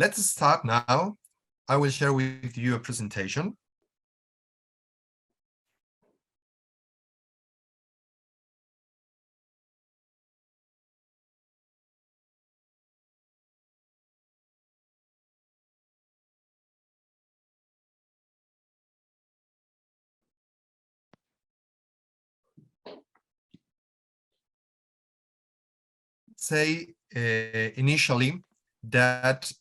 Let's start now. I will share with you a presentation. Say initially that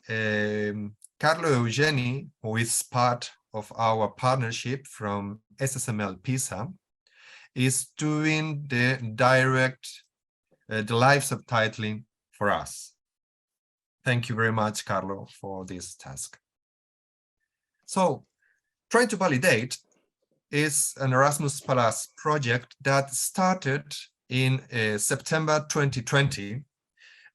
Carlo Eugeni, who is part of our partnership from SSML PISA, is doing the direct, the live subtitling for us. Thank you very much, Carlo, for this task. So, Try to Validate is an Erasmus Plus project that started in September 2020.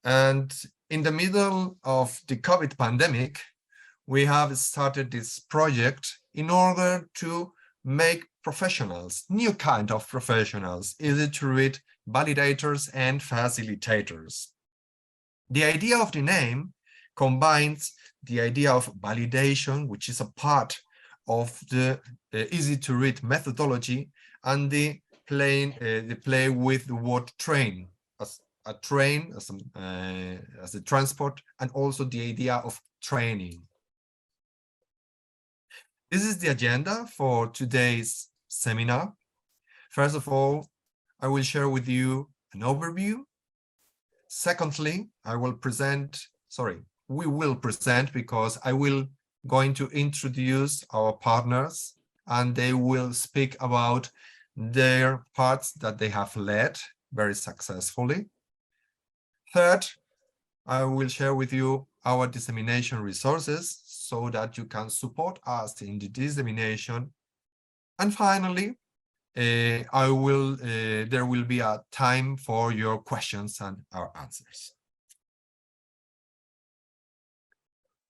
And in the middle of the COVID pandemic, we have started this project in order to make professionals, new kind of professionals, easy to read validators and facilitators. The idea of the name combines the idea of validation, which is a part of the easy to read methodology, and the play with the word train, as a train, as a transport, and also the idea of training. This is the agenda for today's seminar. First of all, I will share with you an overview. Secondly, we will present because I will going to introduce our partners and they will speak about their parts that they have led very successfully. Third, I will share with you our dissemination resources so that you can support us in the dissemination. And finally, there will be a time for your questions and our answers.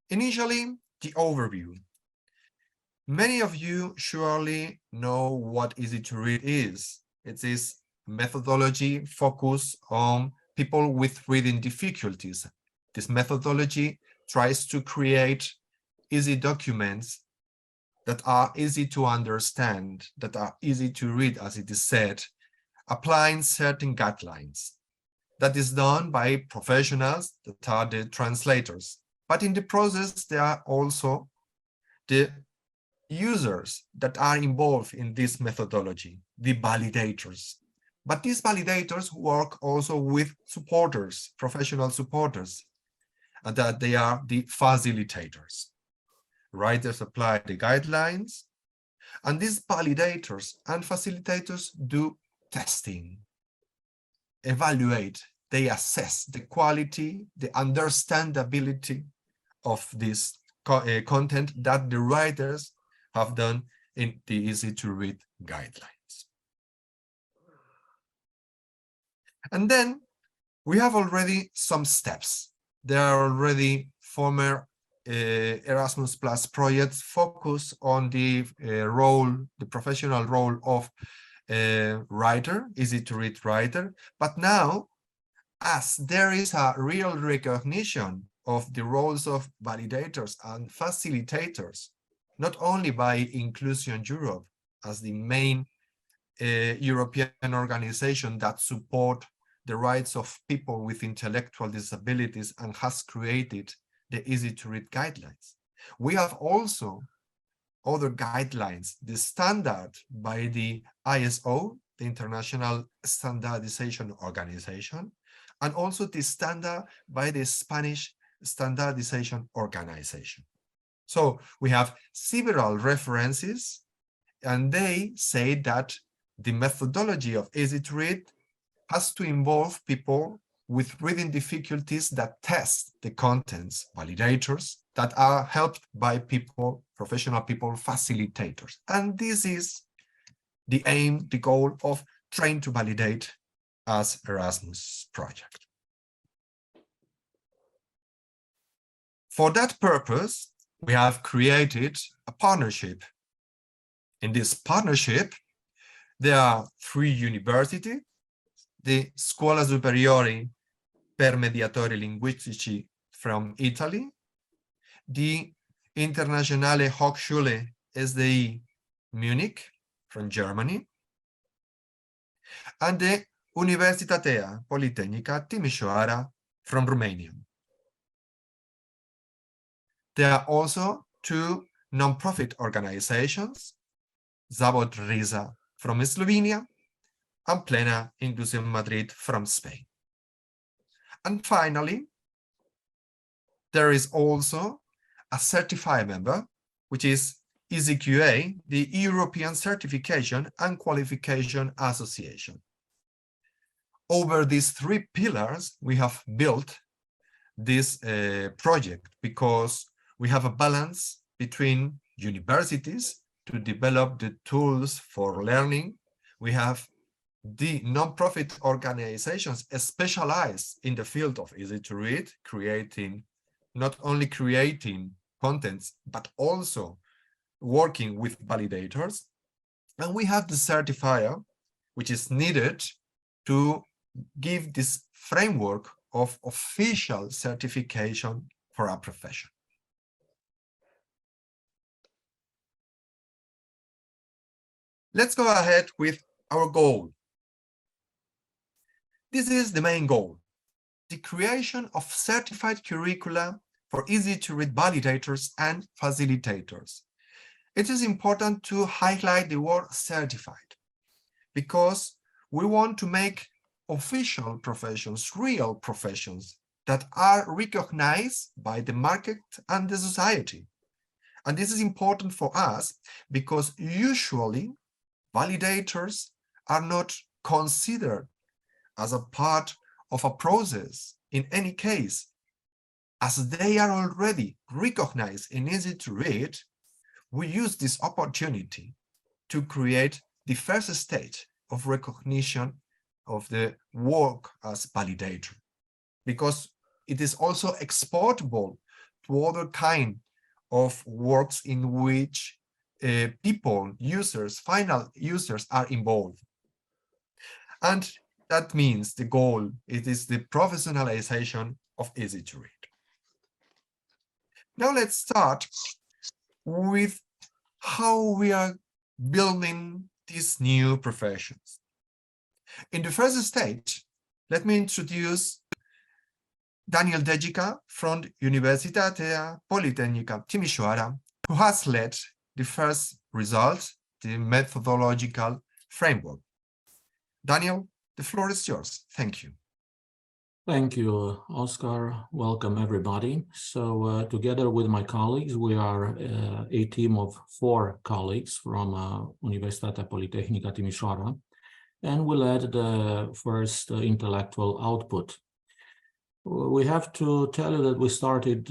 Initially, the overview. Many of you surely know what easy to read is. It is methodology focused on people with reading difficulties. This methodology tries to create easy documents that are easy to understand, that are easy to read, as it is said, applying certain guidelines. That is done by professionals that are the translators. But in the process, there are also the users that are involved in this methodology, the validators. But these validators work also with supporters, professional supporters, and that they are the facilitators. Writers apply the guidelines, and these validators and facilitators do testing, evaluate, they assess the quality, the understandability of this content that the writers have done in the easy-to-read guidelines. And then we have already some steps. There are already former Erasmus Plus projects focused on the the professional role of writer, easy-to-read writer. But now, as there is a real recognition of the roles of validators and facilitators, not only by Inclusion Europe as the main European organization that support the rights of people with intellectual disabilities and has created the easy-to-read guidelines. We have also other guidelines, the standard by the ISO, the International Standardization Organization, and also the standard by the Spanish Standardization Organization. So we have several references, and they say that the methodology of easy-to-read has to involve people with reading difficulties that test the contents, validators, that are helped by people, professional people, facilitators. And this is the aim, the goal of Train to Validate as Erasmus project. For that purpose, we have created a partnership. In this partnership, there are 3 universities, the Scuola Superiore per Mediatori Linguistici from Italy, the Internationale Hochschule SDI Munich from Germany, and the Universitatea Politehnica Timișoara from Romania. There are also two non-profit organizations, Zavod Riza from Slovenia and Plena Inclusión Madrid from Spain. And finally, there is also a certified member, which is EasyQA, the European Certification and Qualification Association. Over these three pillars, we have built this project because we have a balance between universities to develop the tools for learning. We have the non-profit organizations specialized in the field of easy to read, not only creating contents, but also working with validators. And we have the certifier, which is needed to give this framework of official certification for our profession. Let's go ahead with our goal. This is the main goal, the creation of certified curricula for easy-to-read validators and facilitators. It is important to highlight the word certified because we want to make official professions, real professions that are recognized by the market and the society. And this is important for us because usually validators are not considered as a part of a process in any case. As they are already recognized and easy to read, we use this opportunity to create the first stage of recognition of the work as validator, because it is also exportable to other kind of works in which final users are involved. And that means the goal, it is the professionalization of easy to read. Now let's start with how we are building these new professions. In the first stage, let me introduce Daniel Dejica from Universitatea Politehnica Timișoara, who has led the first result, the methodological framework. Daniel, the floor is yours. Thank you. Thank you, Oscar. Welcome, everybody. So together with my colleagues, we are a team of 4 colleagues from Universitatea Politehnica Timișoara, and we led the first intellectual output. We have to tell you that we started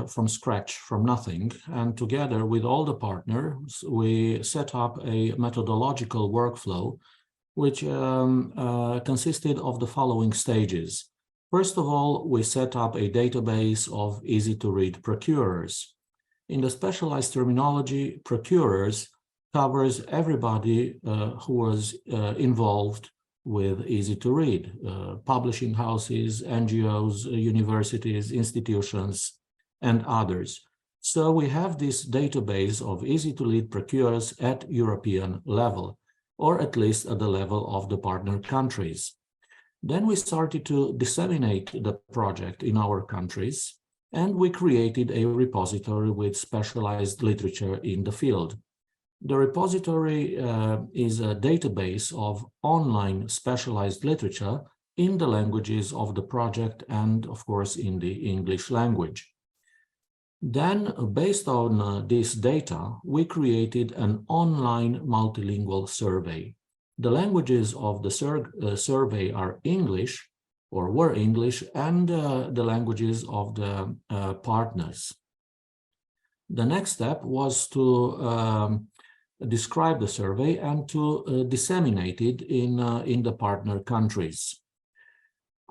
from scratch, from nothing, and together with all the partners, we set up a methodological workflow, which consisted of the following stages. First of all, we set up a database of easy-to-read procurers. In the specialized terminology, procurers covers everybody who was involved with easy-to-read, publishing houses, NGOs, universities, institutions, and others. So we have this database of easy-to-read procurers at European level, or at least at the level of the partner countries. Then we started to disseminate the project in our countries, and we created a repository with specialized literature in the field. The repository is a database of online specialized literature in the languages of the project and, of course, in the English language. Then, based on this data, we created an online multilingual survey. The languages of the survey are English, or were English, and the languages of the partners. The next step was to describe the survey and to disseminate it in the partner countries.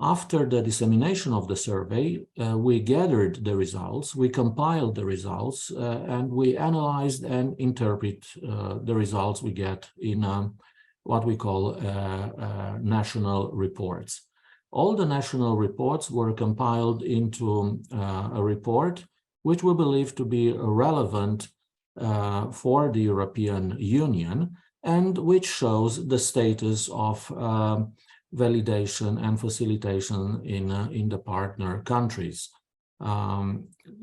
After the dissemination of the survey, we gathered the results, we compiled the results, and we analyzed and interpret the results we get in what we call national reports. All the national reports were compiled into a report which we believe to be relevant for the European Union, and which shows the status of validation and facilitation in the partner countries.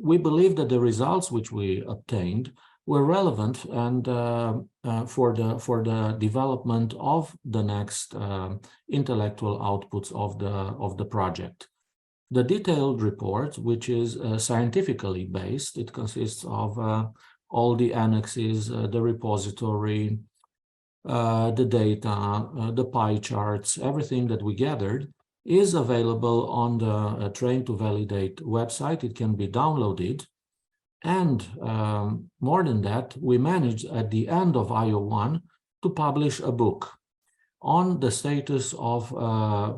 We believe that the results which we obtained were relevant and for the development of the next intellectual outputs of the project. The detailed report, which is scientifically based, it consists of all the annexes, the repository, the data, the pie charts, everything that we gathered is available on the Train to Validate website. It can be downloaded. And more than that, we managed at the end of IO1 to publish a book on the status of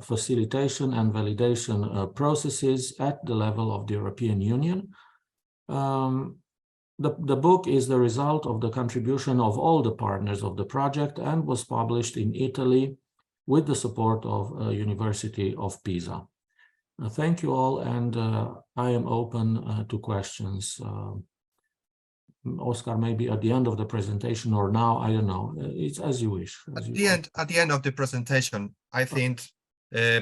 facilitation and validation processes at the level of the European Union. The book is the result of the contribution of all the partners of the project and was published in Italy with the support of University of Pisa. Thank you all, and I am open to questions. Oscar, maybe at the end of the presentation or now, I don't know. It's as you wish. At the end of the presentation, I think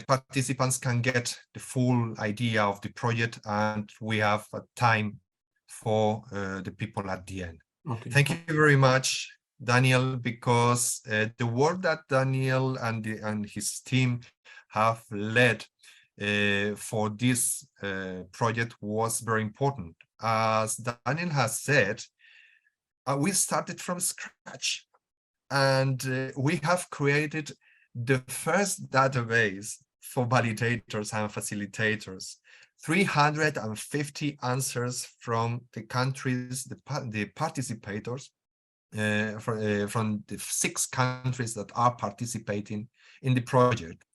participants can get the full idea of the project, and we have time for the people at the end. Okay. Thank you very much, Daniel, because the work that Daniel and his team have led for this project was very important. As Daniel has said, we started from scratch, and we have created the first database for validators and facilitators. 350 answers from the countries, the participators, from the 6 countries that are participating in the project.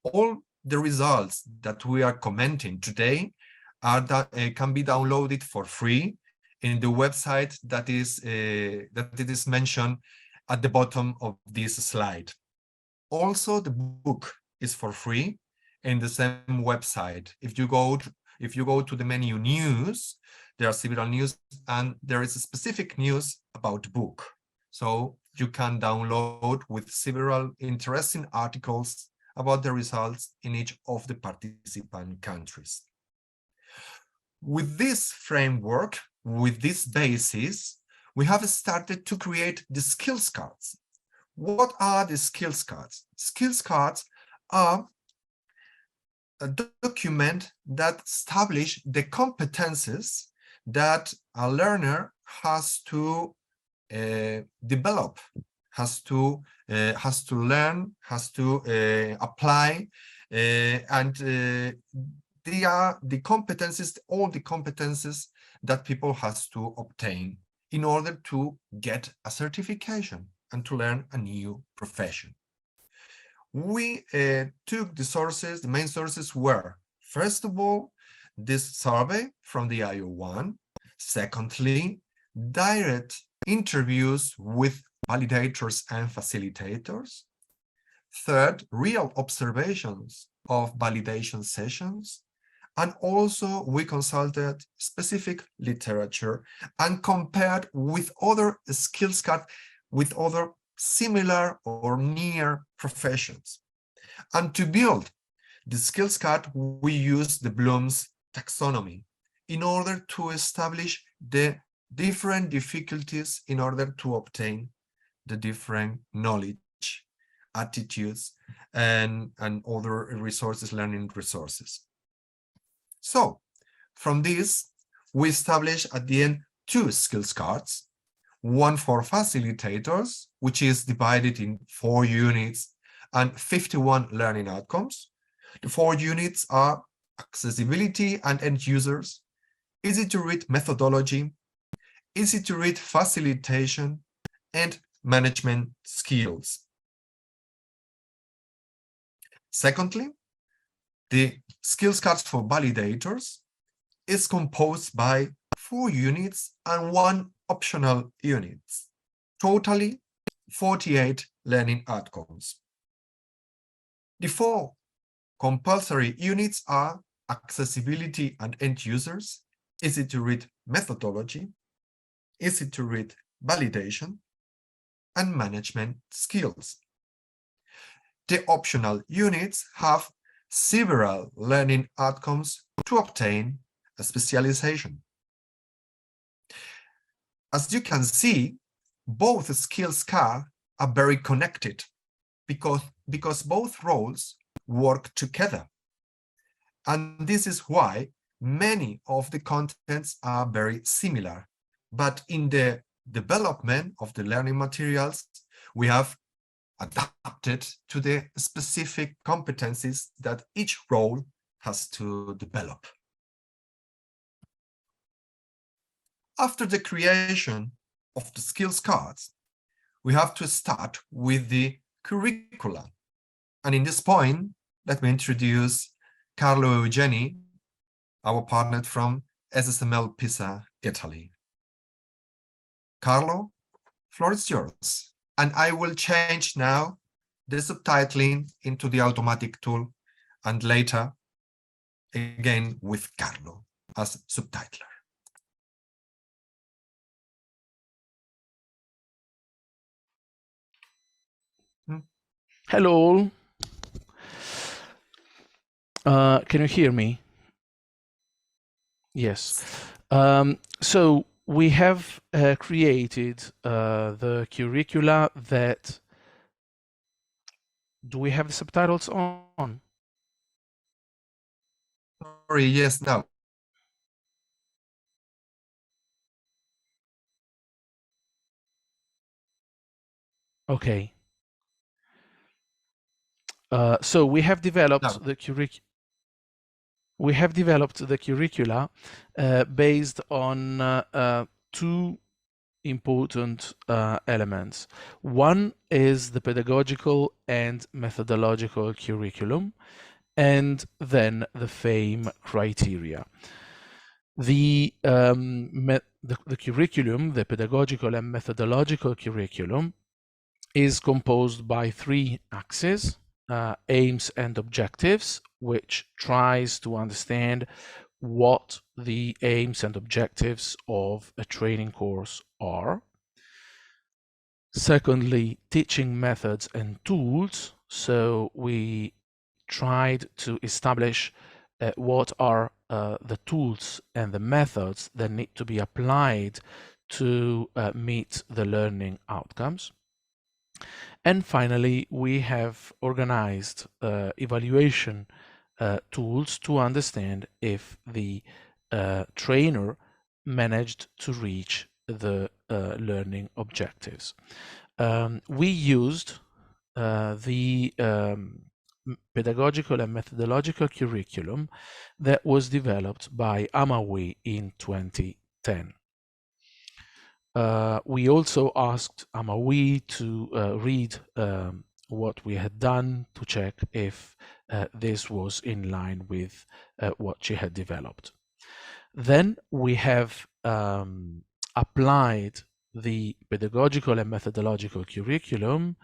All the results that we are commenting today are can be downloaded for free in the website that it is mentioned at the bottom of this slide. Also, the book is for free in the same website. If you go to the menu news, there are several news, and there is a specific news about the book. So you can download with several interesting articles about the results in each of the participant countries. With this framework, with this basis, we have started to create the skills cards. What are the skills cards? Skills cards are a document that establish the competences that a learner has to develop, has to learn, has to apply, and they are the competences, all the competences that people has to obtain in order to get a certification and to learn a new profession. We took the sources, the main sources were, first of all, this survey from the IO1. Secondly, direct interviews with validators and facilitators. Third, real observations of validation sessions. And also we consulted specific literature and compared with other skills cards, with other similar or near professions. And to build the skills card, we use the Bloom's taxonomy in order to establish the different difficulties in order to obtain the different knowledge, attitudes, and other resources, learning resources. So from this, we establish at the end 2 skills cards, one for facilitators, which is divided in 4 units and 51 learning outcomes. The 4 units are accessibility and end users, easy to read methodology, easy to read facilitation, and management skills. Secondly, the skills cards for validators is composed by 4 units and 1 optional unit, totally 48 learning outcomes. The 4 compulsory units are accessibility and end users, easy to read methodology, easy to read validation, and management skills. The optional units have several learning outcomes to obtain a specialization. As you can see, both skills are very connected because both roles work together. And this is why many of the contents are very similar. But in the development of the learning materials, we have adapted to the specific competencies that each role has to develop. After the creation of the skills cards, we have to start with the curricula. And in this point, let me introduce Carlo Eugeni, our partner from SSML Pisa, Italy. Carlo, floor is yours. And I will change now the subtitling into the automatic tool, and later again with Carlo as subtitler. Hello. Can you hear me? Yes. So we have created the curricula that... Do we have the subtitles on? Sorry, yes, no. Okay. So we have developed the curricula based on two important elements. One is the pedagogical and methodological curriculum, and then the FAME criteria. The curriculum, the pedagogical and methodological curriculum, is composed by three axes: aims and objectives, which tries to understand what the aims and objectives of a training course are. Secondly, teaching methods and tools. So we tried to establish what are the tools and the methods that need to be applied to meet the learning outcomes. And finally, we have organized evaluation tools to understand if the trainer managed to reach the learning objectives. We used the pedagogical and methodological curriculum that was developed by Amawi in 2010. We also asked Amawi to read what we had done to check if this was in line with what she had developed. Then we have applied the pedagogical and methodological curriculum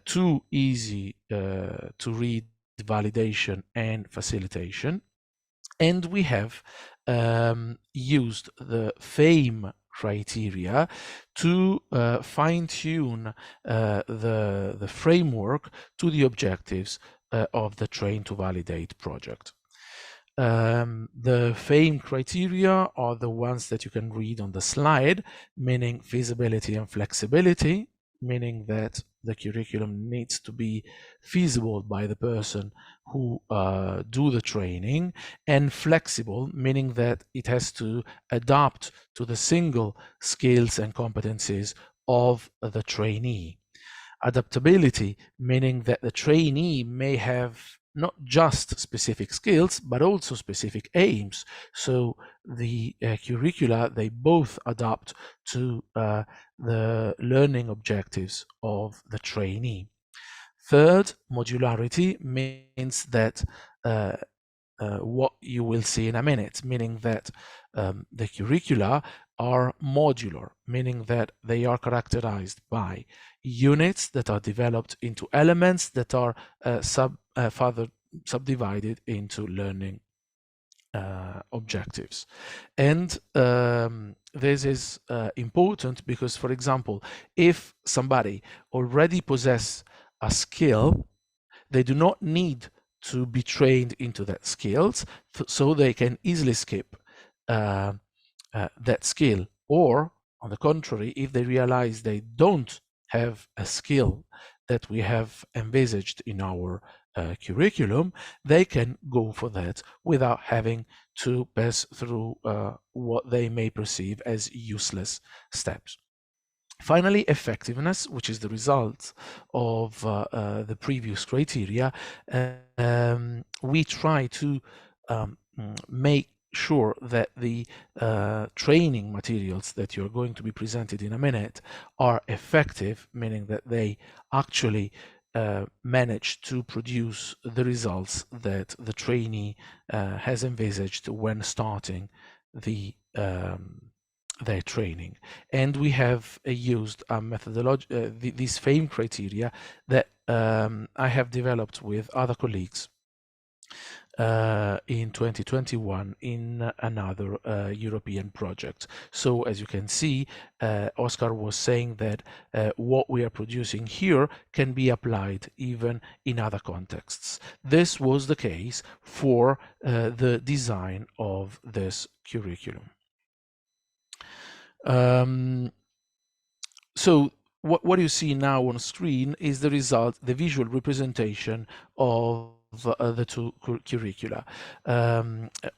to easy to read validation and facilitation. And we have used the FAME criteria to fine-tune the framework to the objectives of the Train to Validate project. The FAME criteria are the ones that you can read on the slide, meaning feasibility and flexibility, meaning that the curriculum needs to be feasible by the person who do the training, and flexible, meaning that it has to adapt to the single skills and competencies of the trainee. Adaptability, meaning that the trainee may have not just specific skills, but also specific aims. So the curricula, they both adapt to the learning objectives of the trainee. Third, modularity means that what you will see in a minute, meaning that the curricula are modular, meaning that they are characterized by units that are developed into elements that are further subdivided into learning objectives. And this is important because, for example, if somebody already possesses a skill, they do not need to be trained into that skills, so they can easily skip that skill. Or on the contrary, if they realize they don't have a skill that we have envisaged in our curriculum, they can go for that without having to pass through what they may perceive as useless steps. Finally, effectiveness, which is the result of the previous criteria. We try to make sure that the training materials that you're going to be presented in a minute are effective, meaning that they actually manage to produce the results that the trainee has envisaged when starting their training. And we have used a methodology, these FAME criteria that I have developed with other colleagues in 2021 in another European project. So as you can see, Oscar was saying that what we are producing here can be applied even in other contexts. This was the case for the design of this curriculum. So what you see now on screen is the result, the visual representation of the two curricula.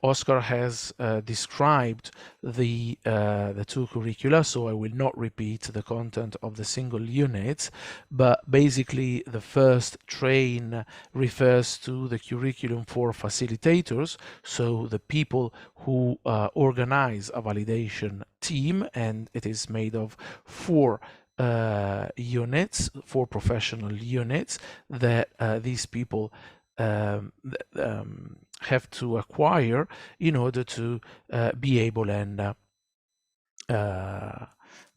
Oscar has described the two curricula, so I will not repeat the content of the single units, but basically the first train refers to the curriculum for facilitators, so the people who organize a validation team, and it is made of 4 units, 4 professional units that these people have to acquire in order to be able and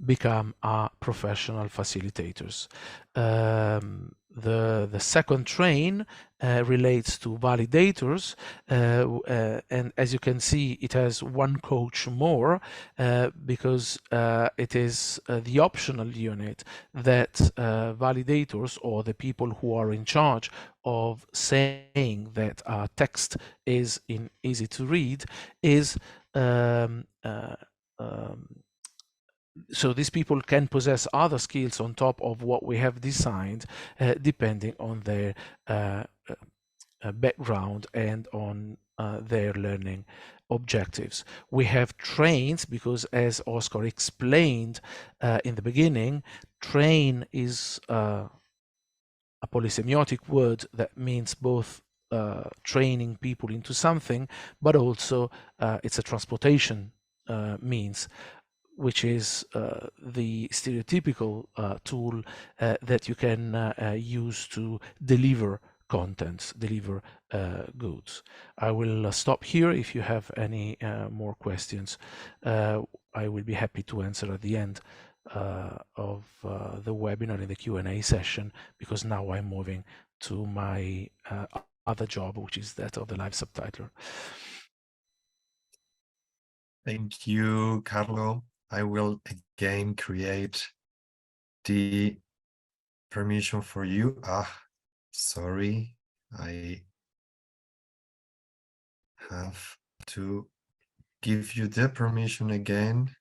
become professional facilitators. The second train relates to validators, and as you can see, it has 1 coach more because it is the optional unit that validators, or the people who are in charge of saying that text is easy to read, is so these people can possess other skills on top of what we have designed, depending on their background and on their learning objectives. We have trains because, as Oscar explained in the beginning, train is a polysemiotic word that means both training people into something, but also it's a transportation means, which is the stereotypical tool that you can use to deliver contents, deliver goods. I will stop here. If you have any more questions, I will be happy to answer at the end of the webinar in the Q&A session, because now I'm moving to my other job, which is that of the live subtitler. Thank you, Carlo. I will again create the permission for you. Sorry, I have to give you the permission again.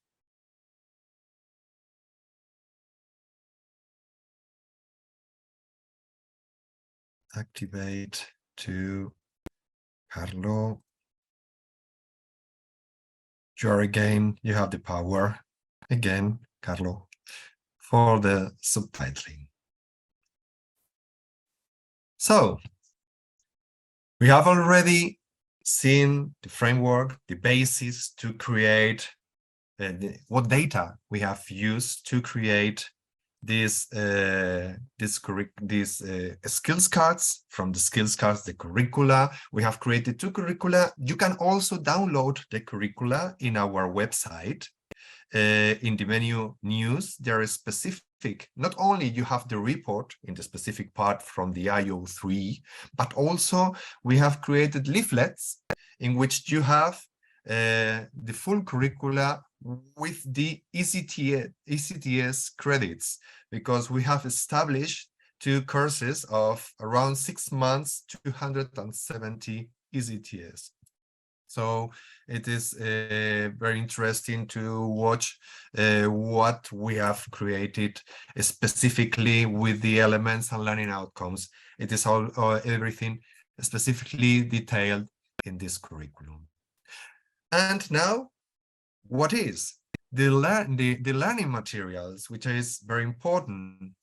Activate to Carlo. You have the power again, Carlo, for the subtitling. So we have already seen the framework, the basis to create what data we have used to create these skills cards. From the skills cards, the curricula. We have created 2 curricula. You can also download the curricula in our website. In the menu news, there is specific, not only you have the report in the specific part from the IO3, but also we have created leaflets in which you have the full curricula with the ECTS credits, because we have established 2 courses of around 6 months, 270 ECTS. So it is very interesting to watch what we have created specifically with the elements and learning outcomes. It is all everything specifically detailed in this curriculum. And now, what is the learning materials, which is very important.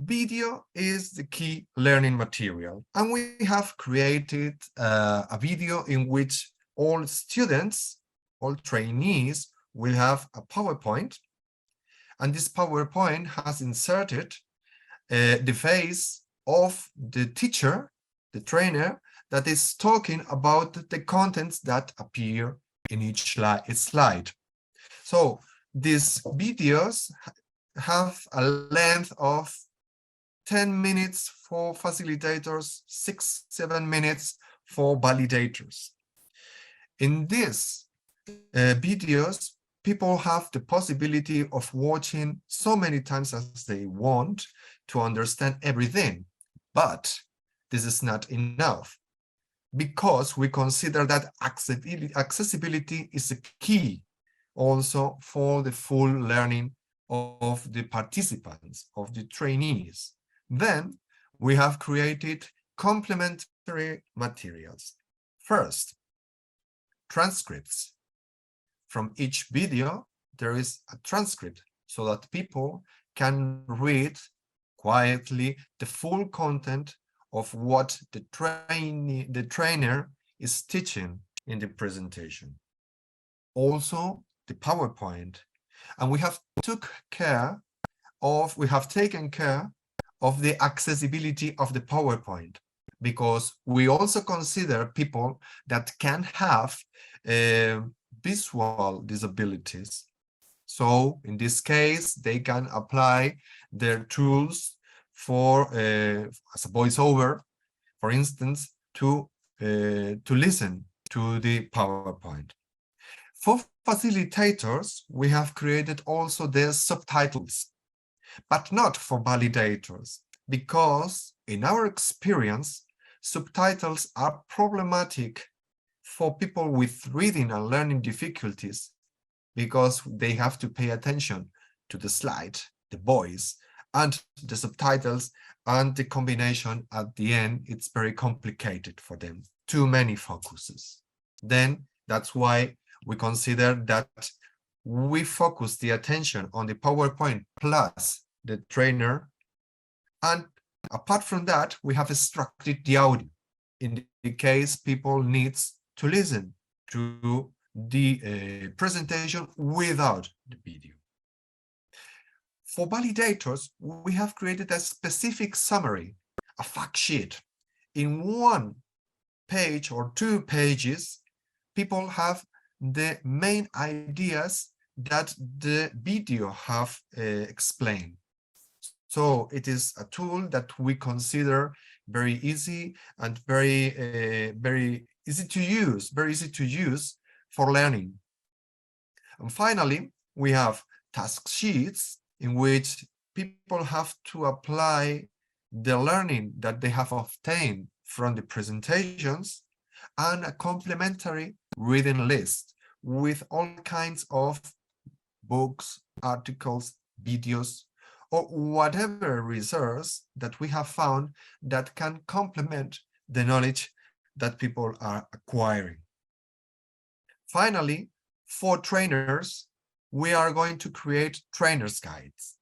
Video is the key learning material, and we have created a video in which all students, all trainees will have a PowerPoint, and this PowerPoint has inserted the face of the teacher, the trainer, that is talking about the contents that appear in each slide. So these videos have a length of 10 minutes for facilitators, 6-7 minutes for validators. In these videos, people have the possibility of watching so many times as they want to understand everything. But this is not enough, because we consider that accessibility is a key also for the full learning of the participants, of the trainees. Then we have created complementary materials. First, transcripts. From each video, there is a transcript so that people can read quietly the full content of what the trainer is teaching in the presentation. Also, the PowerPoint. And we have taken care of the accessibility of the PowerPoint, because we also consider people that can have visual disabilities. So in this case, they can apply their tools for as a voiceover, for instance, to listen to the PowerPoint. For facilitators, we have created also the subtitles, but not for validators, because in our experience, subtitles are problematic for people with reading and learning difficulties, because they have to pay attention to the slide, the voice, and the subtitles, and the combination at the end, it's very complicated for them, too many focuses. Then that's why we consider that we focus the attention on the PowerPoint plus the trainer, and apart from that, we have extracted the audio in the case people needs to listen to the presentation without the video. For validators, we have created a specific summary, a fact sheet. In 1 page or 2 pages, people have the main ideas that the video have explained. So it is a tool that we consider very easy and very easy to use for learning. And finally, we have task sheets in which people have to apply the learning that they have obtained from the presentations, and a complementary reading list with all kinds of books, articles, videos, or whatever resource that we have found that can complement the knowledge that people are acquiring. Finally, for trainers, we are going to create trainers' guides,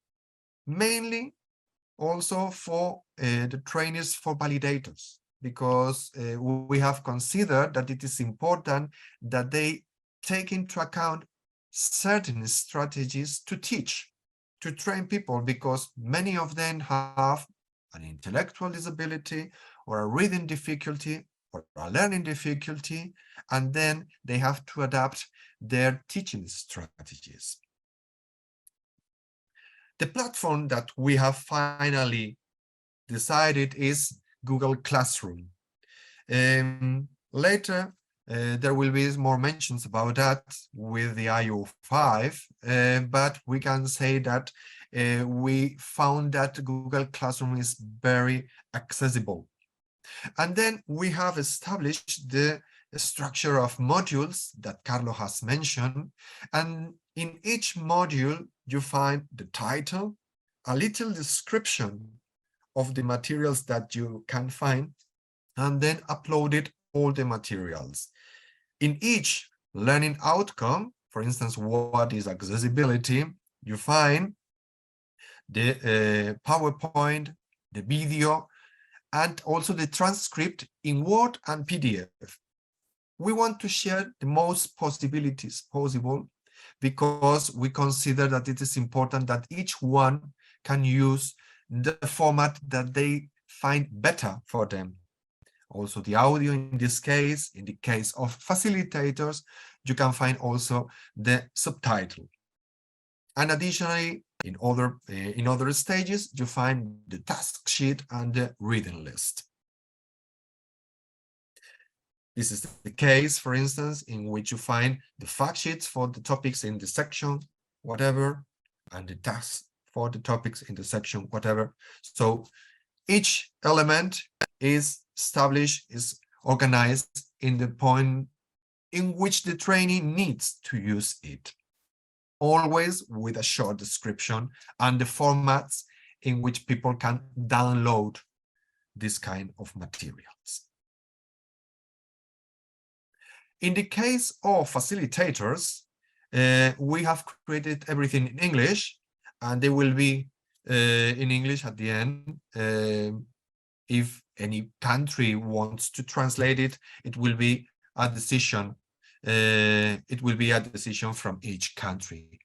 mainly also for the trainers for validators, because we have considered that it is important that they take into account certain strategies to teach, to train people, because many of them have an intellectual disability or a reading difficulty or a learning difficulty, and then they have to adapt their teaching strategies. The platform that we have finally decided is Google Classroom. Later, There will be more mentions about that with the IO5, but we can say that we found that Google Classroom is very accessible. And then we have established the structure of modules that Carlo has mentioned. And in each module, you find the title, a little description of the materials that you can find, and then uploaded all the materials. In each learning outcome, for instance, what is accessibility, you find the PowerPoint, the video, and also the transcript in Word and PDF. We want to share the most possibilities possible because we consider that it is important that each one can use the format that they find better for them. Also the audio in this case, in the case of facilitators, you can find also the subtitle. And additionally, in other stages, you find the task sheet and the reading list. This is the case, for instance, in which you find the fact sheets for the topics in the section, whatever, and the tasks for the topics in the section, whatever. So each element is established, is organized in the point in which the training needs to use it, always with a short description and the formats in which people can download this kind of materials. In the case of facilitators, we have created everything in English, and they will be in English at the end. If any country wants to translate it, it will be a decision. It will be a decision from each country.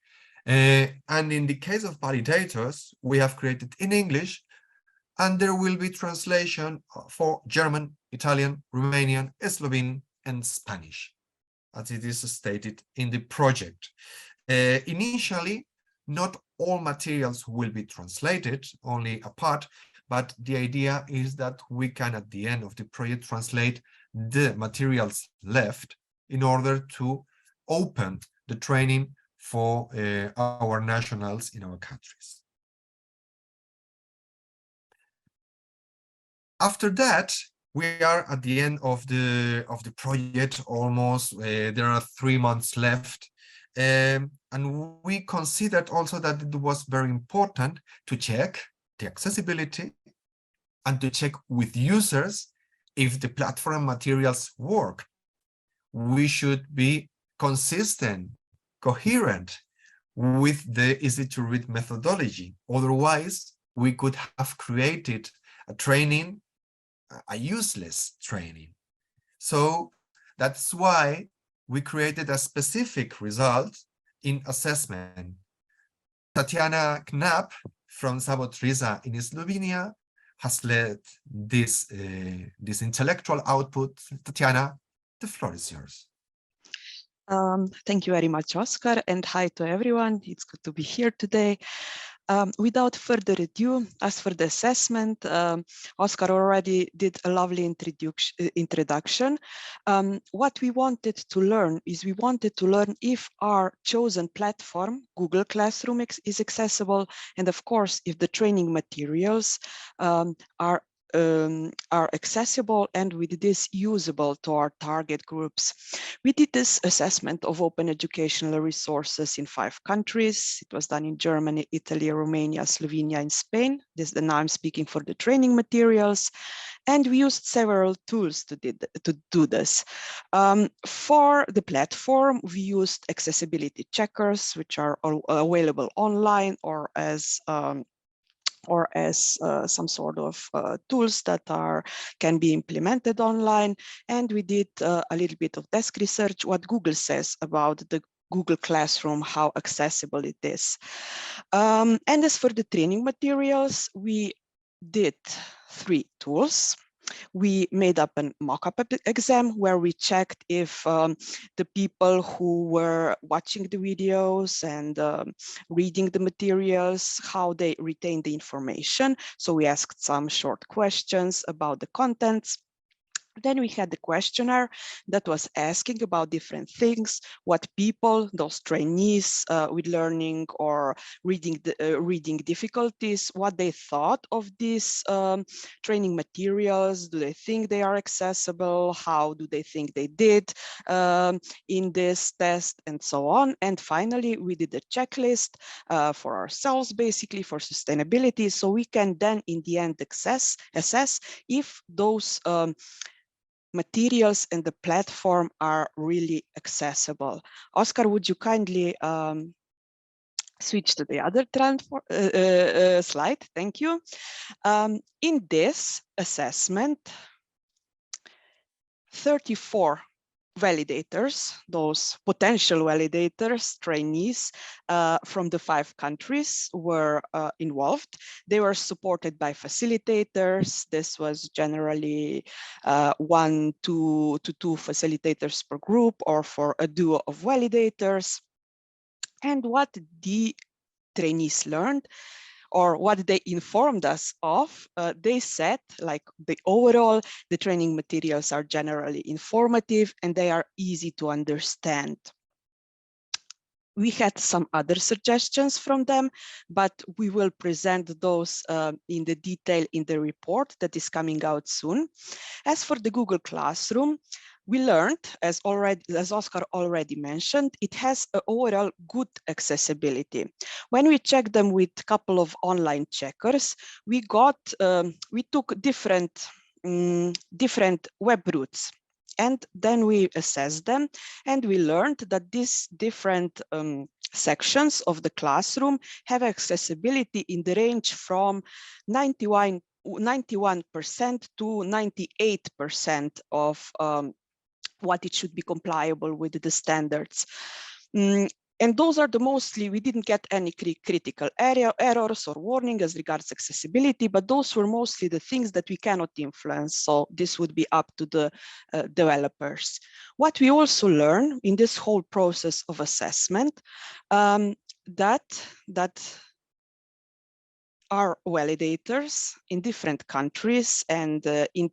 And in the case of validators, we have created in English, and there will be translation for German, Italian, Romanian, Slovene, and Spanish, as it is stated in the project. Initially, not all materials will be translated, only a part, but the idea is that we can, at the end of the project, translate the materials left in order to open the training for our nationals in our countries. After that, we are at the end of the project almost. There are 3 months left. And we considered also that it was very important to check the accessibility and to check with users if the platform materials work. We should be consistent, coherent with the easy-to-read methodology. Otherwise, we could have created a training, a useless training. So that's why we created a specific result in assessment. Tatiana Knapp from Sabotriza in Slovenia has led this intellectual output. Tatiana, the floor is yours. Thank you very much, Oscar, and hi to everyone. It's good to be here today. Without further ado, as for the assessment, Oscar already did a lovely introduction. What we wanted to learn is we wanted to learn if our chosen platform, Google Classroom, is accessible, and of course, if the training materials are accessible and with this usable to our target groups. We did this assessment of open educational resources in 5 countries. It was done in Germany, Italy, Romania, Slovenia, and Spain. Now I'm speaking for the training materials. And we used several tools to do this. For the platform, we used accessibility checkers, which are available online or as some sort of tools that can be implemented online. And we did a little bit of desk research, what Google says about the Google Classroom, how accessible it is. And as for the training materials, we did 3 tools. We made up a mock-up exam where we checked if the people who were watching the videos and reading the materials, how they retained the information. So we asked some short questions about the contents. Then we had the questionnaire that was asking about different things, what people, those trainees with learning or reading difficulties, what they thought of these training materials. Do they think they are accessible? How do they think they did in this test, and so on? And finally, we did a checklist for ourselves, basically for sustainability, so we can then in the end assess if those materials and the platform are really accessible. Oscar, would you kindly switch to the other slide? Thank you. In this assessment, 34 validators, those potential validators, trainees from the 5 countries were involved. They were supported by facilitators. This was generally 1 to 2 facilitators per group or for a duo of validators. And what the trainees learned, or what they informed us of, they said, like, the training materials are generally informative and they are easy to understand. We had some other suggestions from them, but we will present those in the detail in the report that is coming out soon. As for the Google Classroom, we learned, as Oscar already mentioned, it has an overall good accessibility. When we checked them with a couple of online checkers, we took different web routes, and then we assessed them, and we learned that these different sections of the classroom have accessibility in the range from 91% to 98% of what it should be compliable with the standards. And those are the mostly, we didn't get any critical errors or warning as regards accessibility, but those were mostly the things that we cannot influence. So this would be up to the developers. What we also learn in this whole process of assessment, that are validators in different countries, and it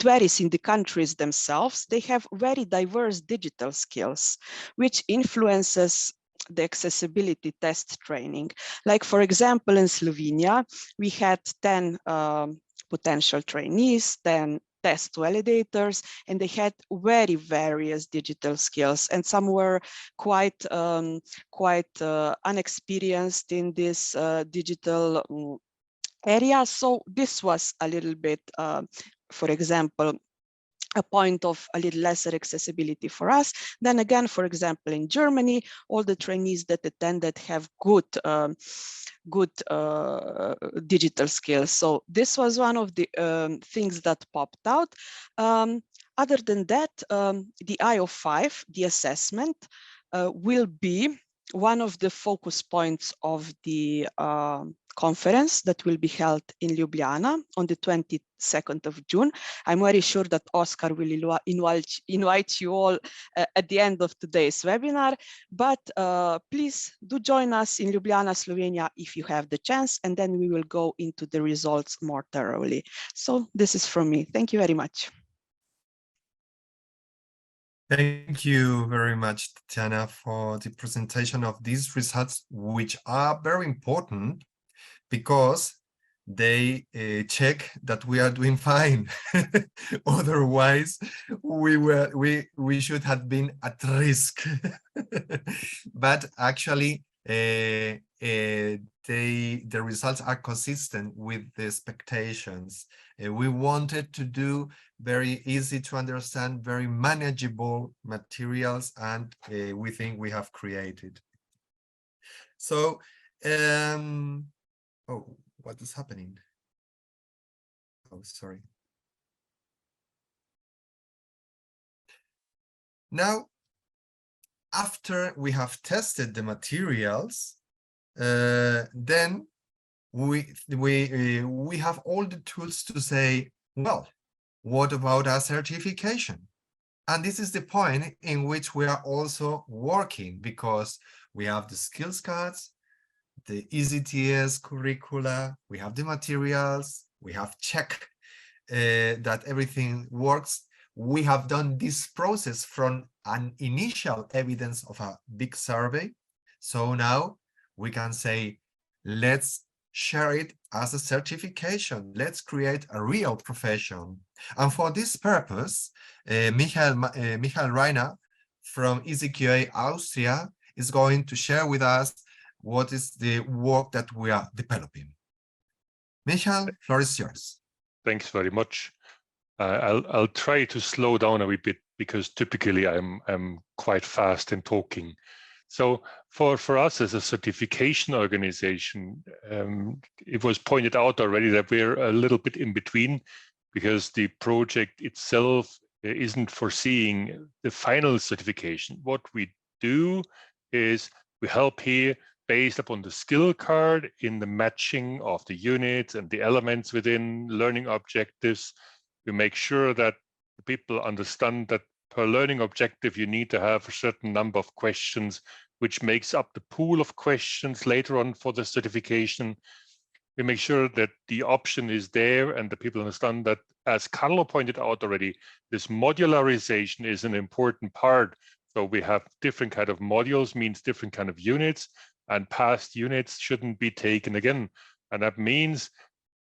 varies in the countries themselves. They have very diverse digital skills, which influences the accessibility test training. Like, for example, in Slovenia, we had 10 potential trainees, 10 test validators, and they had very various digital skills, and some were quite unexperienced in this digital area. So this was a little bit, for example, a point of a little lesser accessibility for us. Then again, for example, in Germany, all the trainees that attended have good digital skills. So this was one of the things that popped out. Other than that, the IO5, the assessment, will be one of the focus points of the conference that will be held in Ljubljana on the 22nd of June. I'm very sure that Oscar will invite you all at the end of today's webinar, but please do join us in Ljubljana, Slovenia, if you have the chance, and then we will go into the results more thoroughly. So this is from me. Thank you very much. Thank you very much, Tatiana, for the presentation of these results, which are very important because they check that we are doing fine. Otherwise, we should have been at risk. But actually, the results are consistent with the expectations. We wanted to do very easy to understand, very manageable materials, and we think we have created. So, oh, what is happening? Oh, sorry. Now, after we have tested the materials, then we have all the tools to say, well, what about a certification? And this is the point in which we are also working, because we have the skills cards, the EasyTS curricula, we have the materials, we have check that everything works, we have done this process from an initial evidence of a big survey. So now we can say, let's share it as a certification. Let's create a real profession. And for this purpose, Michael Reiner from EasyQA Austria is going to share with us what is the work that we are developing. Michael, floor is yours. Thanks very much. I'll try to slow down a wee bit because typically I'm quite fast in talking. So for us as a certification organization, it was pointed out already that we're a little bit in between because the project itself isn't foreseeing the final certification. What we do is we help here based upon the skill card in the matching of the units and the elements within learning objectives. We make sure that the people understand that per learning objective, you need to have a certain number of questions, which makes up the pool of questions later on for the certification. We make sure that the option is there and the people understand that, as Carlo pointed out already, this modularization is an important part. So we have different kind of modules, means different kind of units, and past units shouldn't be taken again. And that means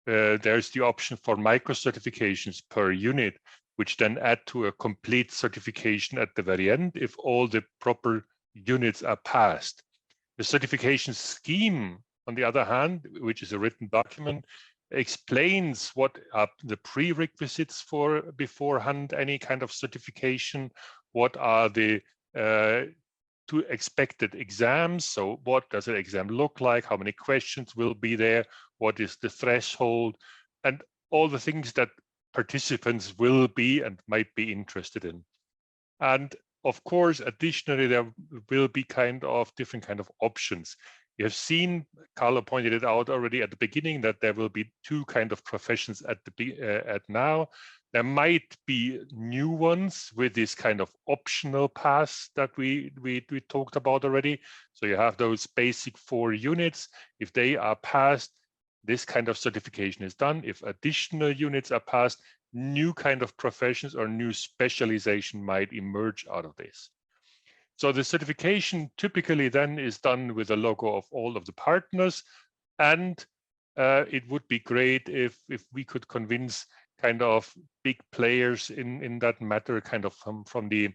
there's the option for micro certifications per unit, which then add to a complete certification at the very end if all the proper units are passed. The certification scheme, on the other hand, which is a written document, explains what are the prerequisites for beforehand any kind of certification, what are the two expected exams. So what does an exam look like? How many questions will be there? What is the threshold? And all the things that participants will be and might be interested in. And of course, additionally, there will be different kind of options. You have seen, Carlo pointed it out already at the beginning, that there will be two kind of professions at now. There might be new ones with this kind of optional pass that we talked about already. So you have those basic 4 units. If they are passed, this kind of certification is done. If additional units are passed, new kind of professions or new specialization might emerge out of this. So the certification typically then is done with a logo of all of the partners, and it would be great if we could convince kind of big players in that matter, kind of from the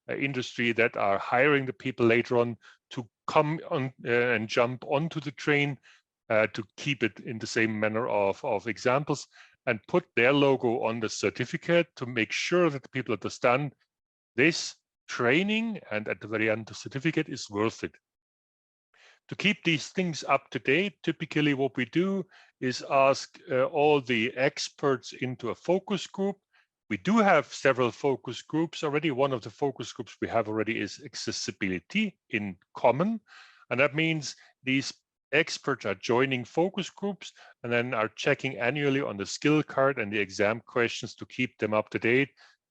industry that are hiring the people later on to come on and jump onto the train, to keep it in the same manner of examples and put their logo on the certificate to make sure that the people understand this training and at the very end the certificate is worth it. To keep these things up to date, typically what we do is ask all the experts into a focus group. We do have several focus groups already. One of the focus groups we have already is accessibility in common. And that means these experts are joining focus groups and then are checking annually on the skill card and the exam questions to keep them up to date,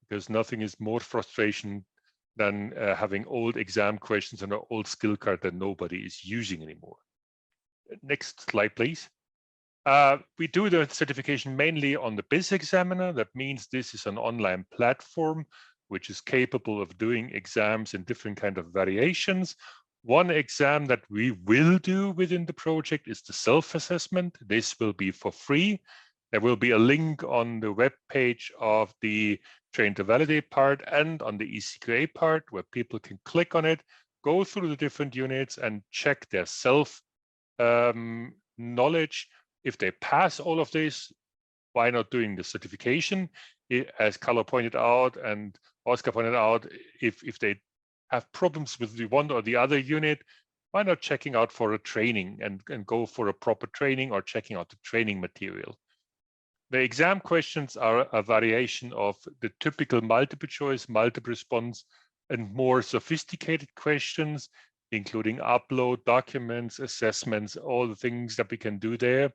because nothing is more frustration than having old exam questions on an old skill card that nobody is using anymore. Next slide, please. We do the certification mainly on the BIS examiner. That means this is an online platform which is capable of doing exams in different kind of variations. One exam that we will do within the project is the self-assessment. This will be for free. There will be a link on the web page of the Train to Validate part and on the ECQA part where people can click on it, go through the different units and check their self knowledge. If they pass all of this, why not doing the certification? As Carlo pointed out and Oscar pointed out, if they have problems with the one or the other unit, why not checking out for a training and go for a proper training or checking out the training material? The exam questions are a variation of the typical multiple choice, multiple response, and more sophisticated questions, including upload documents, assessments, all the things that we can do there.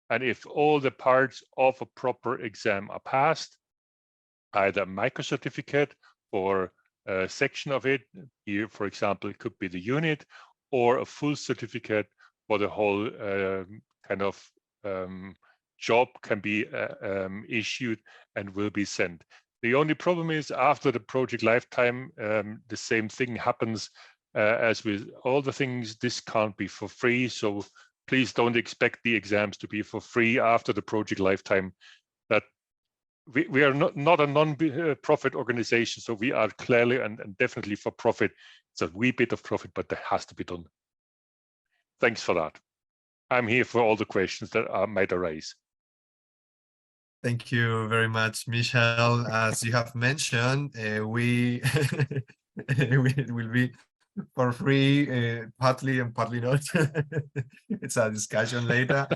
And if all the parts of a proper exam are passed, either a micro certificate for a section of it, here, for example, it could be the unit, or a full certificate for the whole kind of job can be issued and will be sent. The only problem is after the project lifetime, the same thing happens as with all the things. This can't be for free, so please don't expect the exams to be for free after the project lifetime. That we are not a non-profit organization, so we are clearly and definitely for profit. It's a wee bit of profit, but that has to be done. Thanks for that. I'm here for all the questions that might arise. Thank you very much, Michel. As you have mentioned, we it will be for free, partly and partly not. It's a discussion later.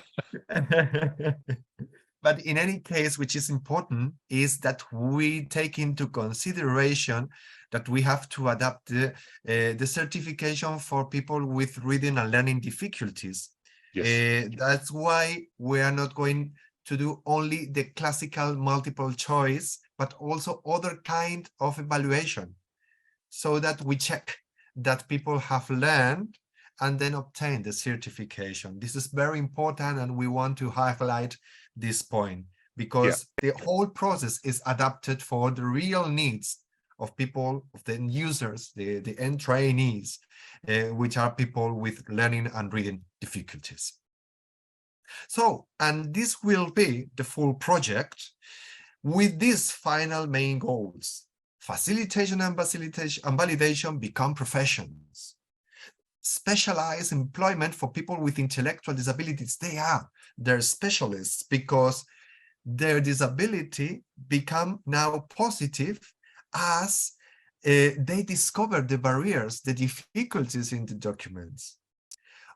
But in any case, which is important, is that we take into consideration that we have to adapt the certification for people with reading and learning difficulties. Yes. That's why we are not going to do only the classical multiple choice, but also other kind of evaluation, so that we check that people have learned and then obtain the certification. This is very important, and we want to highlight this point, because the whole process is adapted for the real needs of people, of the end users, the end trainees, which are people with learning and reading difficulties. So, and this will be the full project with these final main goals. Facilitation and validation become professions. Specialized employment for people with intellectual disabilities. They're specialists because their disability become now positive as they discover the barriers, the difficulties in the documents.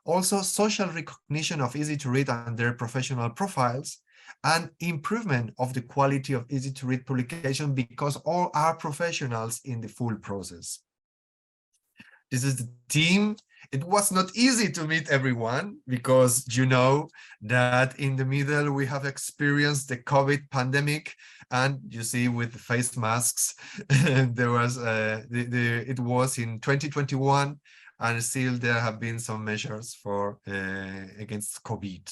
Also, social recognition of easy to read and their professional profiles, and improvement of the quality of easy to read publication, because all are professionals in the full process. This is the team. It was not easy to meet everyone, because you know that in the middle we have experienced the COVID pandemic, and you see with the face masks, there was it was in 2021, and still there have been some measures for against COVID.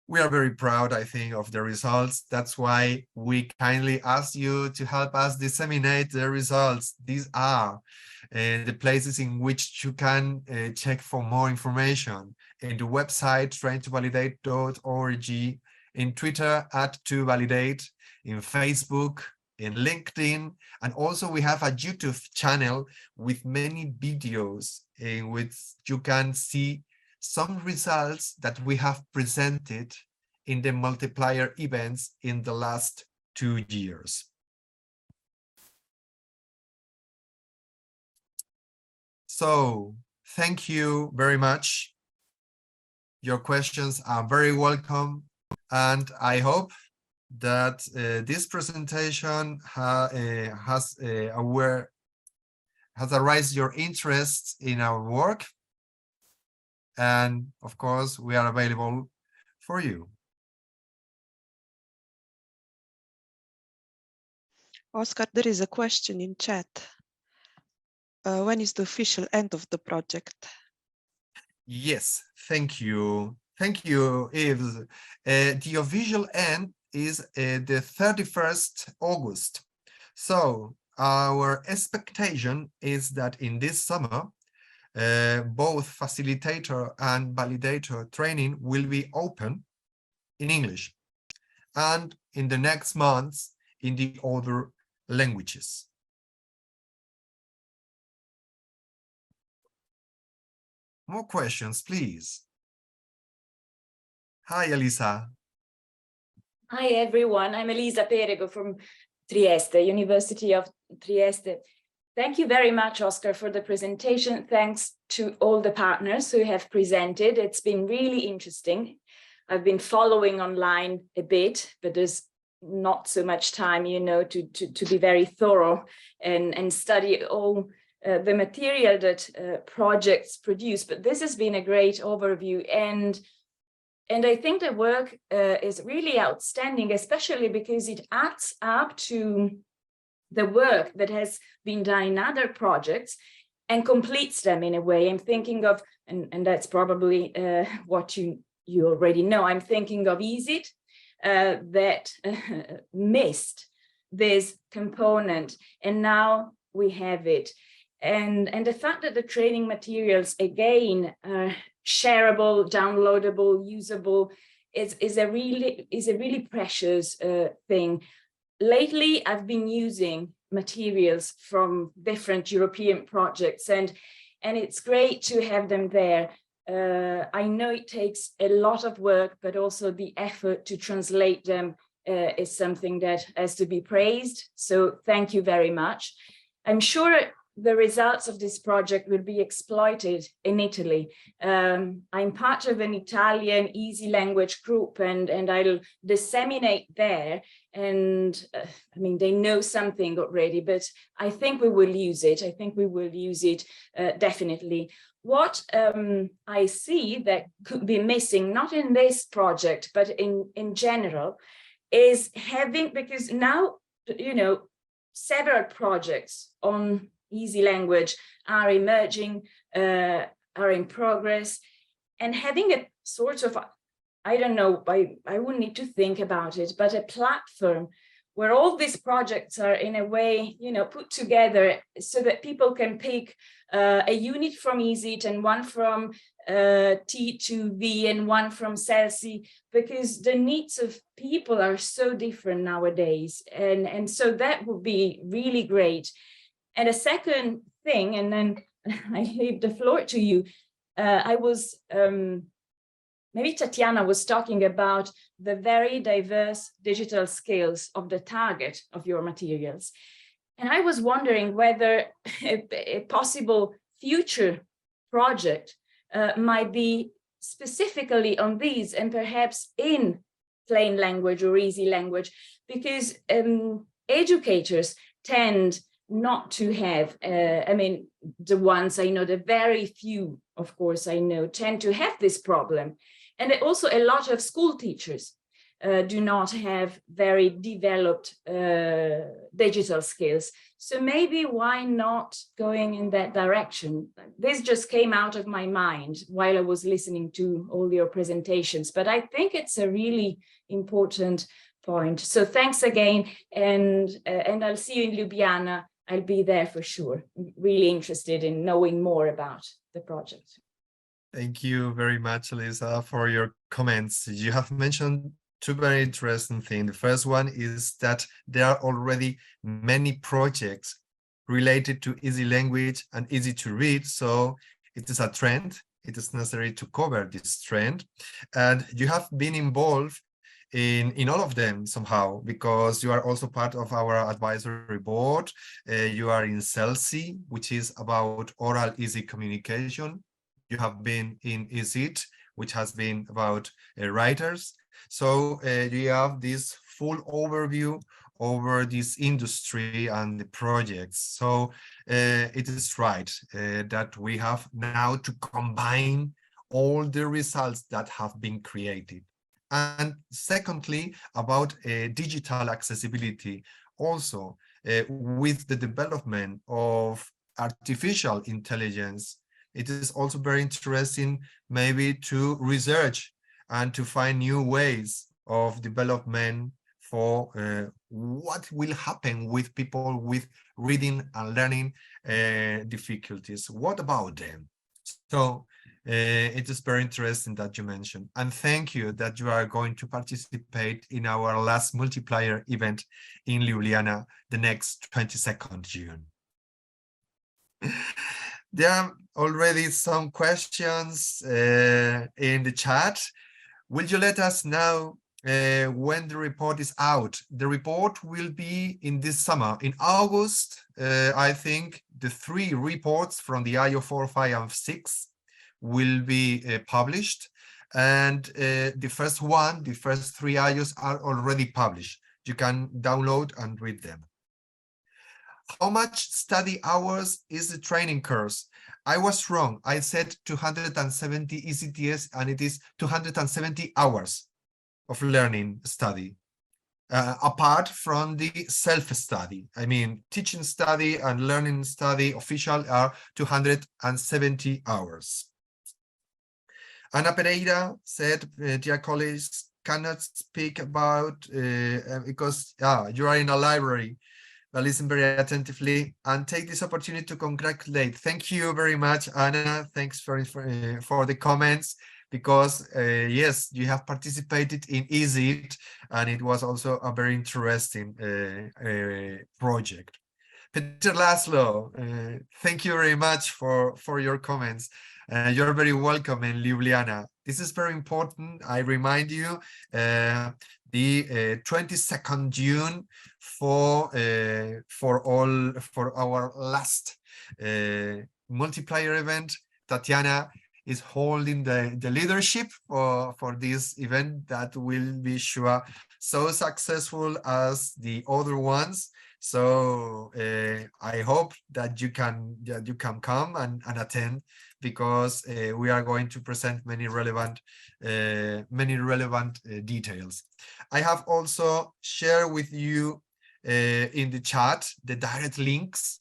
We are very proud, I think, of the results. That's why we kindly ask you to help us disseminate the results. These are the places in which you can check for more information. In the website, traintovalidate.org, in Twitter, @tovalidate, in Facebook, in LinkedIn, and also we have a YouTube channel with many videos in which you can see some results that we have presented in the multiplier events in the last 2 years. So thank you very much. Your questions are very welcome, and I hope that this presentation has aroused your interest in our work. And of course, we are available for you. Oscar, there is a question in chat. When is the official end of the project? Yes, thank you. Thank you, Yves. The official end is the 31st August. So our expectation is that in this summer, both facilitator and validator training will be open in English, and in the next months in the other languages. More questions, please. Hi, Elisa. Hi, everyone. I'm Elisa Perego from Trieste, University of Trieste. Thank you very much, Oscar, for the presentation. Thanks to all the partners who have presented. It's been really interesting. I've been following online a bit, but there's not so much time, you know, to be very thorough and study all the material that projects produce. But this has been a great overview, and I think the work is really outstanding, especially because it adds up to the work that has been done in other projects and completes them in a way. I'm thinking of, and that's probably what you you already know, I'm thinking of EasyIt that missed this component, and now we have it. And the fact that the training materials again are shareable, downloadable, usable is a really precious thing. Lately, I've been using materials from different European projects, and it's great to have them there. I know it takes a lot of work, but also the effort to translate them is something that has to be praised. So thank you very much. I'm sure the results of this project will be exploited in Italy. I'm part of an Italian easy language group, and I'll disseminate there. And I mean, they know something already, but I think we will use it. I think we will use it definitely. What I see that could be missing, not in this project, but in general, is having, because now, you know, several projects on easy language are emerging, are in progress, and having a sort of, I don't know, I would need to think about it, but a platform where all these projects are in a way, you know, put together so that people can pick a unit from EasyIt and one from T2V and one from CELSI, because the needs of people are so different nowadays. And so that would be really great. And a second thing, and then I leave the floor to you, I was, maybe Tatiana was talking about the very diverse digital skills of the target of your materials. And I was wondering whether a possible future project might be specifically on these, and perhaps in plain language or easy language, because educators tend not to have, I mean, the ones I know, the very few, of course, I know, tend to have this problem. And also a lot of school teachers do not have very developed digital skills. So maybe why not going in that direction? This just came out of my mind while I was listening to all your presentations, but I think it's a really important point. So thanks again, and I'll see you in Ljubljana. I'll be there for sure. Really interested in knowing more about the project. Thank you very much, Elisa, for your comments. You have mentioned two very interesting things. The first one is that there are already many projects related to easy language and easy to read. So it is a trend. It is necessary to cover this trend. And you have been involved in all of them somehow, because you are also part of our advisory board. You are in CELSI, which is about oral easy communication. You have been in EasyIt, which has been about writers. So you have this full overview over this industry and the projects. So it is right that we have now to combine all the results that have been created. And secondly, about digital accessibility, also with the development of artificial intelligence, it is also very interesting maybe to research and to find new ways of development for what will happen with people with reading and learning difficulties. What about them? So it is very interesting that you mentioned, and thank you that you are going to participate in our last multiplier event in Ljubljana the next 22nd June. There are already some questions in the chat. Will you let us know when the report is out? The report will be in this summer, in August. I think the 3 reports from the IO 4, 5, and 6 will be published, and the first 3 IOs are already published. You can download and read them. How much study hours is the training course? I was wrong. I said 270 ECTS, and it is 270 hours of learning study, apart from the self-study. I mean, teaching study and learning study official are 270 hours. Ana Pereira said, dear colleagues, cannot speak about because you are in a library. But listen very attentively and take this opportunity to congratulate. Thank you very much, Anna. Thanks for the comments, because yes, you have participated in EASIT, and it was also a very interesting project. Peter Laszlo, thank you very much for your comments. You're very welcome in Ljubljana. This is very important. I remind you, the 22nd June for our last multiplier event. Tatiana is holding the leadership for this event that will be sure so successful as the other ones. So I hope that you can come and attend, because we are going to present many relevant details. I have also shared with you in the chat the direct links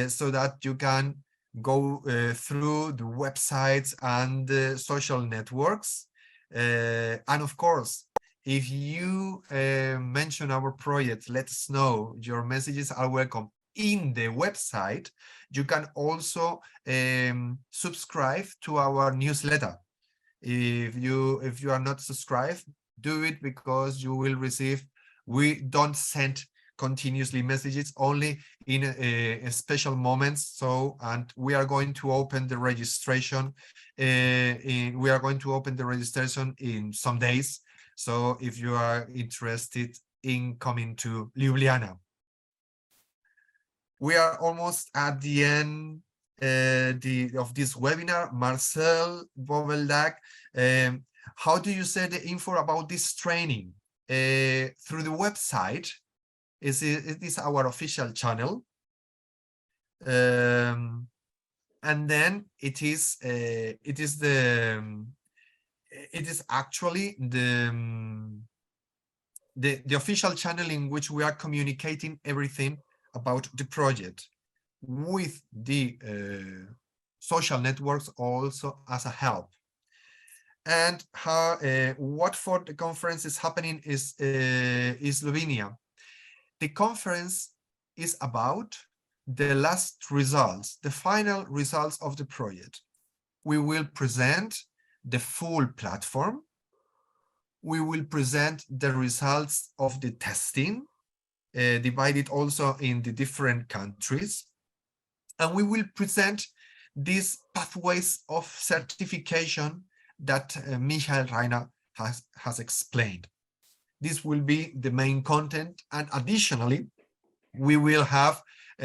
so that you can go through the websites and the social networks. And of course, if you mention our project, let us know. Your messages are welcome in the website. You can also subscribe to our newsletter. If you are not subscribed, do it, because you will receive. We don't send continuously messages, only in special moments. So, and we are going to open the registration. We are going to open the registration in some days. So if you are interested in coming to Ljubljana. We are almost at the end of this webinar. Marcel Boveldak, how do you say the info about this training? Through the website. It is our official channel. And then it is actually the official channel in which we are communicating everything about the project, with the social networks also as a help. And how what for the conference is happening is Slovenia. The conference is about the last results, the final results of the project. We will present the full platform. We will present the results of the testing, divided also in the different countries. And we will present these pathways of certification that Michael Reiner has explained. This will be the main content. And additionally, we will have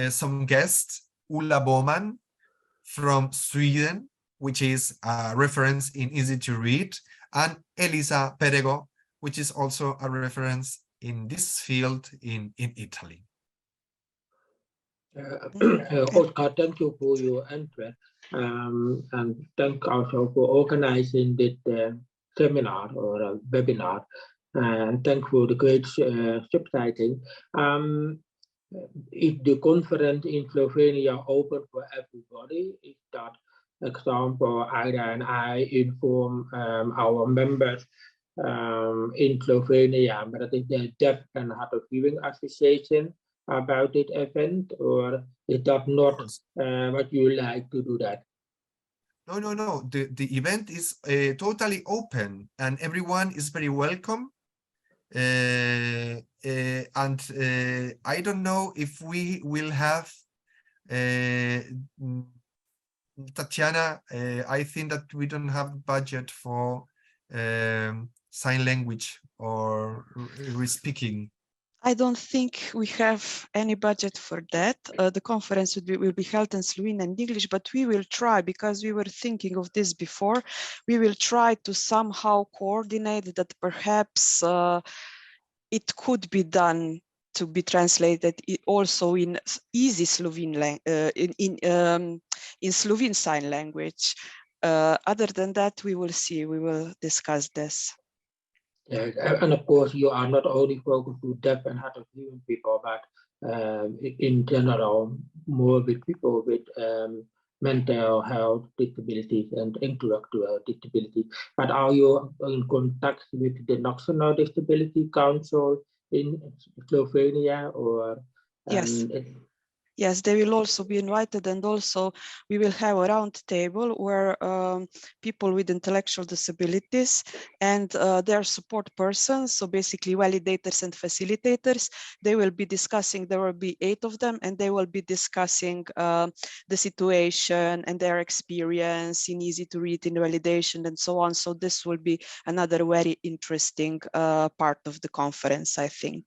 some guests, Ulla Boman from Sweden, which is a reference in Easy to Read, and Elisa Perego, which is also a reference in this field in Italy. Oscar, thank you for your interest, and thank also for organizing this seminar or webinar, and thank for the great subtitling. If the conference in Slovenia open for everybody, is that example, Ida and I inform our members in Slovenia, but it is the Deaf and Hard of Hearing Association about this event, or is that not what you like to do that? No. The event is totally open, and everyone is very welcome. And I don't know if we will have Tatiana. I think that we don't have budget for sign language or re-speaking. I don't think we have any budget for that. The conference will be held in Slovene and English, but we will try, because we were thinking of this before. We will try to somehow coordinate that perhaps it could be done to be translated also in easy Slovene in Slovene sign language. Other than that, we will see. We will discuss this. Yes, and of course, you are not only focused to deaf and hard of hearing people, but in general, more with people with mental health disabilities and intellectual disabilities. But are you in contact with the National Disability Council in Slovenia, or Yes. Yes, they will also be invited, and also we will have a round table where people with intellectual disabilities and their support persons, so basically validators and facilitators, they will be discussing, there will be 8 of them, and they will be discussing the situation and their experience in easy to read in validation and so on. So this will be another very interesting part of the conference, I think.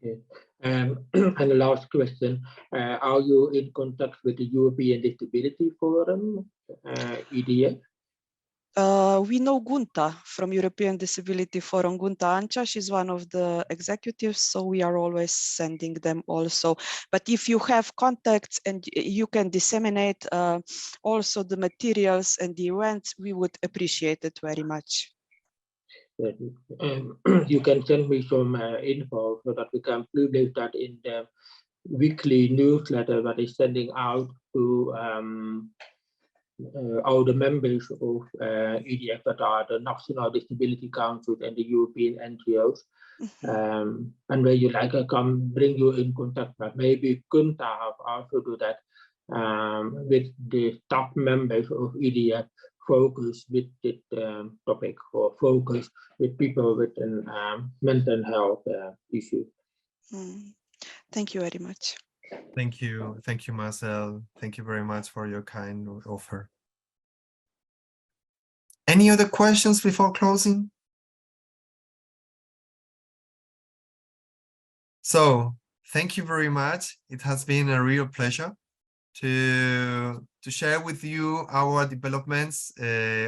Okay. And the last question, are you in contact with the European Disability Forum, EDF? We know Gunta from European Disability Forum, Gunta Anca. She's one of the executives, so we are always sending them also. But if you have contacts and you can disseminate also the materials and the events, we would appreciate it very much. You can send me some info so that we can publish that in the weekly newsletter that is sending out to all the members of EDF, that are the National Disability Council and the European NGOs. And when you like, I can bring you in contact, but maybe Kunta have also do that with the top members of EDF, focus with the topic, or focus with people with mental health issues. Thank you very much. Thank you, Marcel. Thank you very much for your kind offer. Any other questions before closing? So thank you very much. It has been a real pleasure to share with you our developments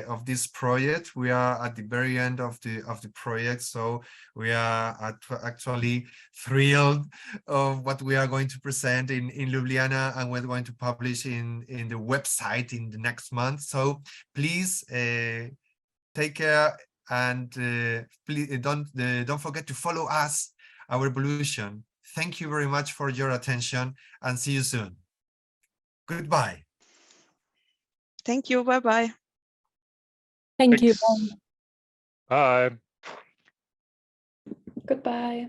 of this project. We are at the very end of the project, so we are actually thrilled of what we are going to present in Ljubljana, and we're going to publish in the website in the next month. So please take care, and please don't forget to follow us, our evolution. Thank you very much for your attention, and see you soon. Goodbye. Thank you. Bye-bye. Thank you. Bye. Goodbye.